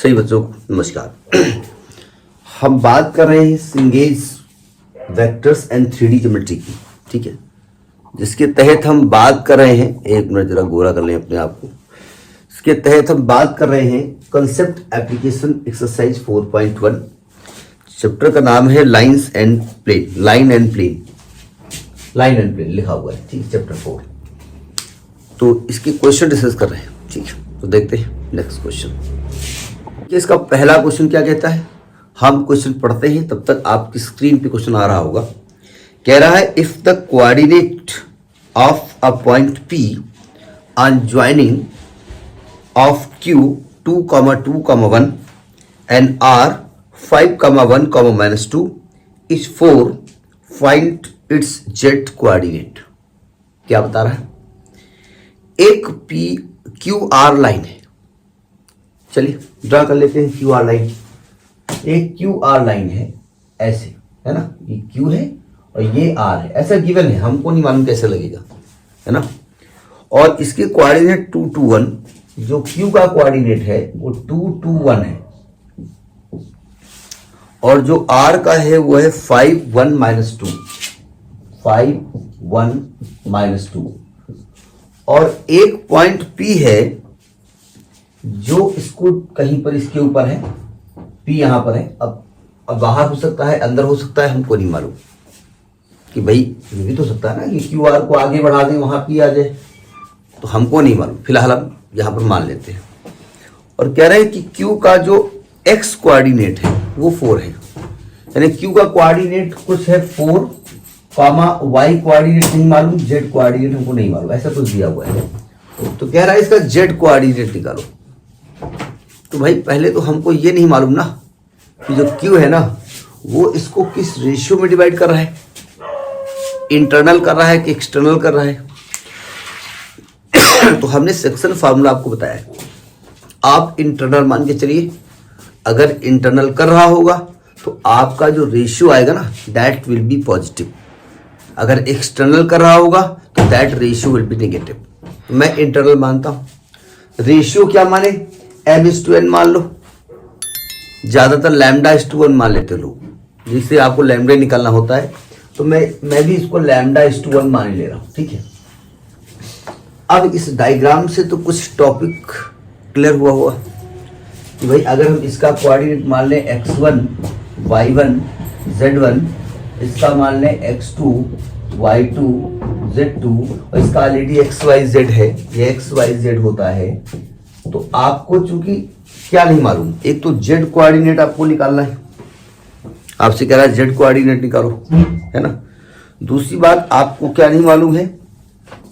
सही बच्चों को नमस्कार। हम बात कर रहे हैं सिंगेज वेक्टर्स एंड 3D ज्योमेट्री की, ठीक है, जिसके तहत हम बात कर रहे हैं, एक मिनट जरा गोरा कर लें अपने आप को। इसके तहत हम बात कर रहे हैं कंसेप्ट एप्लीकेशन एक्सरसाइज 4.1। चैप्टर का नाम है lines and plane, line and plane, line and plane लिखा हुआ है, ठीक है, चैप्टर 4। तो इसके क्वेश्चन डिस्कस कर रहे हैं, ठीक है। तो देखते हैं नेक्स्ट क्वेश्चन। इसका पहला क्वेश्चन क्या कहता है, हम क्वेश्चन पढ़ते हैं तब तक आपकी स्क्रीन पे क्वेश्चन आ रहा होगा। कह रहा है if the coordinate of a point P on joining of Q 2,2,1 and R 5,1,-2 is 4, find its Z coordinate. क्या बता रहा है, एक QR लाइन है, चलिए ड्रा कर लेते हैं QR लाइन। एक QR लाइन है ऐसे, है ना, ये Q है और ये R है, ऐसा गिवन है, हमको नहीं मालूम कैसे लगेगा, है ना। और इसके कोऑर्डिनेट 2, 2, 1, जो Q का कोऑर्डिनेट है वो 2, 2, 1 है, और जो R का है वो है 5, 1, -2, 5, 1, -2। और एक पॉइंट P है जो इसको कहीं पर इसके ऊपर है, P यहां पर है। अब बाहर हो सकता है, अंदर हो सकता है, हमको नहीं मालूम कि भाई ये भी तो सकता है ना कि QR को आगे बढ़ा दें वहां P आ जाए, तो हमको नहीं मालूम, फिलहाल हम यहां पर मान लेते हैं। और कह रहे हैं कि Q का जो X कोऑर्डिनेट है वो 4 है, यानी Q का कोऑर्डिनेट कुछ है 4, Y कोऑर्डिनेट नहीं मालूम, Z कोऑर्डिनेट हमको नहीं मालूम, ऐसा कुछ दिया हुआ है। तो कह रहा है इसका Z कोऑर्डिनेट निकालो। तो भाई पहले तो हमको ये नहीं मालूम ना कि जो Q है ना वो इसको किस रेशियो में डिवाइड कर रहा है, इंटरनल कर रहा है कि एक्सटर्नल कर रहा है। तो हमने सेक्शन फार्मूला आपको बताया है, आप इंटरनल मान के चलिए। अगर इंटरनल कर रहा होगा तो आपका जो रेशियो आएगा ना दैट विल बी पॉजिटिव, अगर एक्सटर्नल कर रहा होगा तो that ratio will be negative. मैं इंटरनल मानता हूं। रेशियो क्या माने, M/N मान लो, ज्यादातर λ/1 मान लेते लोग, जिससे आपको लैम्डा निकालना होता है। तो मैं भी इसको λ/1 मान ले रहा हूं, ठीक है। अब इस डायग्राम से तो कुछ टॉपिक क्लियर हुआ हुआ कि भाई अगर हम इसका कोऑर्डिनेट मान लें x1, y1, z1, इसका मान लें x2, y2, z2, और इसका ऑलरेडी xyz है, ये xyz होता है। तो आपको चूंकि क्या नहीं मालूम, एक तो z कोऑर्डिनेट आपको निकालना है, आपसे कह रहा है z कोऑर्डिनेट निकालो, है ना। दूसरी बात आपको क्या नहीं मालूम है,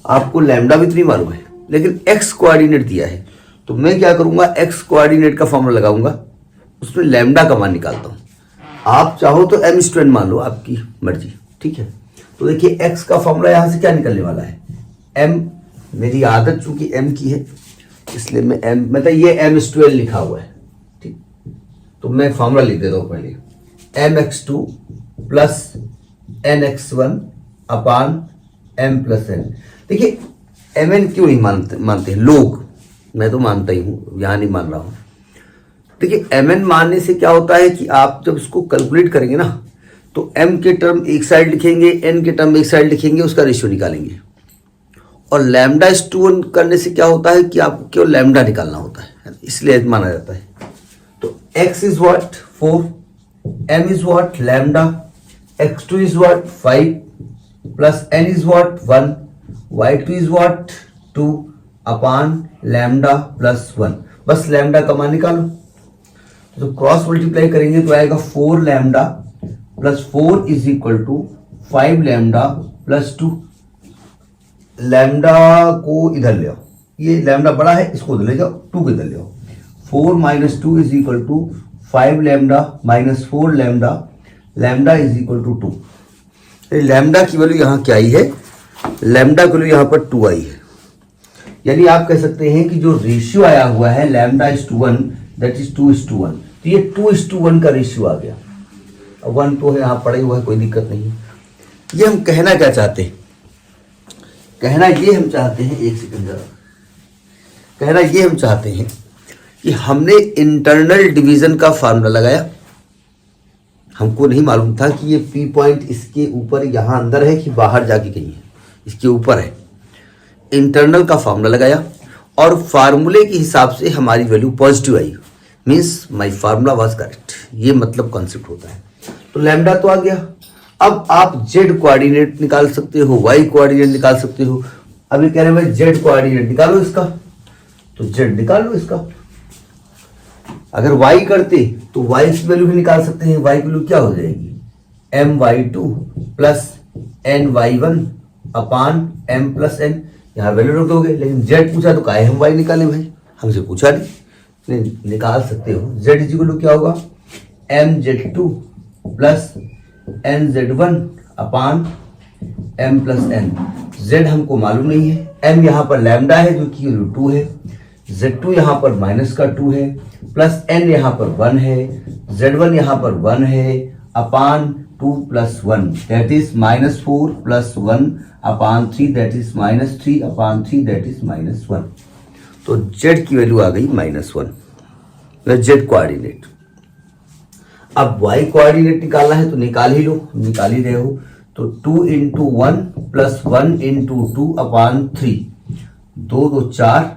आपको लैम्डा भी तो नहीं मालूम है, लेकिन x कोऑर्डिनेट दिया है। तो मैं क्या करूंगा, x कोऑर्डिनेट का फॉर्मूला लगाऊंगा, उसमें लैम्डा का मान निकालता हूं। आप चाहो तो M/N मान लो, आपकी मर्जी, ठीक है। तो देखिए x का फॉर्मूला यहां से क्या निकलने वाला है, m, मेरी आदत चूंकि m की है इसलिए मैं m, मतलब ये M/L लिखा हुआ है, ठीक। तो मैं फॉर्मूला लिख देता हूं पहले, mx2 प्लस nx1 अपान m प्लस n। देखिए mn क्यों नहीं मानते हैं लोग, मैं तो मानता ही हूं, यहां नहीं मान रहा हूं। देखिए mn मानने से क्या होता है कि आप जब इसको कैलकुलेट करेंगे ना तो m के टर्म एक साइड लिखेंगे, n के टर्म एक साइड लिखेंगे, उसका रेशियो निकालेंगे। और λ/1 करने से क्या होता है कि आपको केवल लैम्डा निकालना होता है, इसलिए माना जाता है। तो x is what 4, m is what lambda, x2 is what 5 plus n is what 1, y2 is what 2 upon lambda plus 1। बस लैम्डा का मान निकालो। तो क्रॉस मल्टीप्लाई करेंगे तो आएगा 4 lambda plus 4 is equal to 5 lambda plus 2। Lambda को इधर ले आओ, ये लैम्डा बड़ा है, इसको इधर ले जाओ, 2 को इधर ले आओ। 4 - 2 is equal to 5 lambda minus 4 lambda, lambda is equal to 2। Lambda की वैल्यू यहाँ क्या आई है, लैम्डा की वैल्यू यहाँ पर 2 आई है। यानी आप कह सकते हैं कि जो रेशियो आया हुआ है λ/1 दैट इज 2:1, तो ये 2:1 का रेशियो आ गया। 1 तो है यहाँ पड़ा हुआ है, कोई दिक्कत नहीं। ये हम कहना क्या चाहते हैं, कहना ये हम चाहते हैं, एक सेकंड जरा, कहना ये हम चाहते हैं कि हमने इंटरनल डिवीजन का फार्मूला लगाया। हमको नहीं मालूम था कि ये पी पॉइंट इसके ऊपर यहाँ अंदर है कि बाहर जाके कहीं है, इसके ऊपर है। इंटरनल का फार्मूला लगाया और फार्मूले के हिसाब से हमारी value positive I, means my formula was correct. ये मतलब कॉन्सेप्ट होता है। तो लैम्डा तो आ गया। अब आप जेड कोऑर्डिनेट निकाल सकते हो, वाई कोऑर्डिनेट निकाल सकते हो। अभी कह रहे हैं भाई जेड कोऑर्डिनेट निकालो इसका, तो जेड निकाल लो इसका। अगर y करते तो y की वैल्यू भी निकाल सकते हैं। y की वैल्यू क्या हो जाएगी, my2 प्लस ny1 अपान m प्लस n। यहाँ वैल्यू रख दोगे, लेकिन z पूछा तो काहे हम y निकाले भाई, हमसे पूछा नहीं, निकाल सकते हो। z की वैल्यू क्या होगा, mz2 प्लस nz1 अपान m प्लस n। z हमको मालूम नहीं है, m यहाँ पर लैम्डा है जो कि 2 है, z2 यहाँ पर माइनस का 2 है, प्लस n यहाँ पर 1 है, z1 यहाँ पर 1 है, अपान 2 plus 1 that is -4 plus 1 upon 3 that is -3 upon 3 that is -1। तो z की वैल्यू आ गई -1, z कोऑर्डिनेट। अब y कोऑर्डिनेट निकालना है तो निकाल ही लो, निकाल ही रहे हो। तो 2 इंटू 1 प्लस 1 इंटू 2 अपान 3, 2 2 4,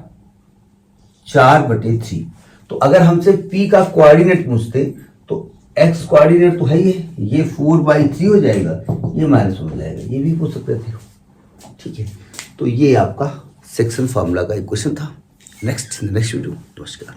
4/3। तो अगर हमसे p का कोऑर्डिनेट पूछते तो x कोऑर्डिनेट तो है ही है, ये 4/3 हो जाएगा, ये -1 हो जाएगा, ये भी पूछ सकते थे। ठीक है, तो ये आपका सेक्शन फार्मूला का इक्वेशन था। Next video. नमस्कार।